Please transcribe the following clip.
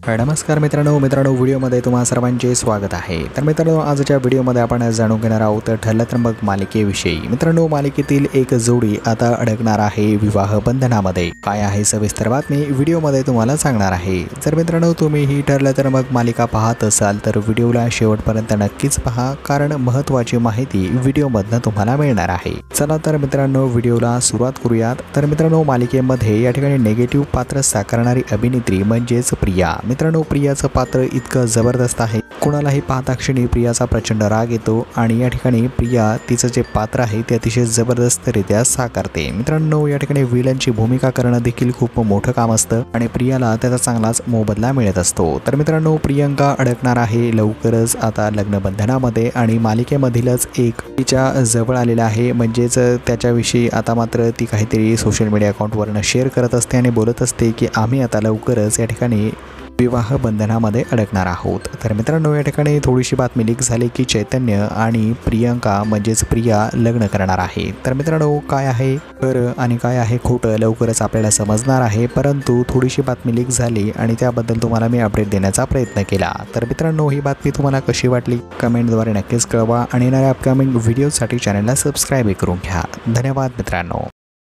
नमस्कार मित्रांनो व्हिडिओमध्ये तुम्हा सर्वांचे स्वागत आहे। तर मित्रांनो आजच्या व्हिडिओमध्ये आपण जाणून घेणार आहोत ठरलं तर मग मालिकेविषयी। मित्रांनो मालिकेतील एक जोडी आता अडकणार आहे विवाह बंधनामध्ये। काय आहे सविस्तर बातमी व्हिडिओमध्ये तुम्हाला सांगणार आहे। जर मित्रांनो तुम्ही ही ठरलं तर मग मालिका पाहत असाल तर व्हिडिओला शेवटपर्यंत नक्कीच पहा, कारण महत्त्वाची माहिती व्हिडिओमधून तुम्हाला मिळणार आहे। चला तर मित्रांनो व्हिडिओला सुरुवात करूयात। तर मित्रांनो मालिकेमध्ये या ठिकाणी नेगेटिव्ह पात्र साकारणारी अभिनेत्री म्हणजेच प्रिया। मित्रांनो प्रियाचं पात्र इतकं जबरदस्त आहे, कोणालाही पाहता क्षणी प्रियाचा प्रचंड राग येतो आणि या ठिकाणी प्रिया तिचं जे पात्र आहे ते अतिशय जबरदस्तरित्या साकारते। मित्रांनो या ठिकाणी विलनची भूमिका करणं देखील खूप मोठं काम असतं आणि प्रियाला त्याचा चांगलाच मोबदला मिळत असतो। तर मित्रांनो प्रियंका अडकणार आहे लवकरच आता लग्न बंधनामध्ये आणि मालिकेमधीलच एक तिच्या जवळ आलेला आहे, म्हणजेच त्याच्याविषयी आता मात्र ती काहीतरी सोशल मीडिया अकाउंटवरून शेअर करत असते आणि बोलत असते की आम्ही आता लवकरच या ठिकाणी विवाह बंधनामध्ये अडकणार आहोत। तर मित्रांनो या ठिकाणी थोडीशी बातमी लीक झाली की चैतन्य आणि प्रियंका म्हणजेच प्रिया लग्न करणार आहे। तर मित्रांनो काय आहे खरं आणि काय आहे खोटं लवकरच आपल्याला समजणार आहे, परंतु थोडीशी बातमी लीक झाली आणि त्याबद्दल तुम्हाला मी अपडेट देण्याचा प्रयत्न केला। तर मित्रांनो ही बातमी तुम्हाला कशी वाटली कमेंटद्वारे नक्कीच कळवा आणि येणाऱ्या अपकमिंग व्हिडिओसाठी चॅनलला सबस्क्राईब करून घ्या। धन्यवाद मित्रांनो।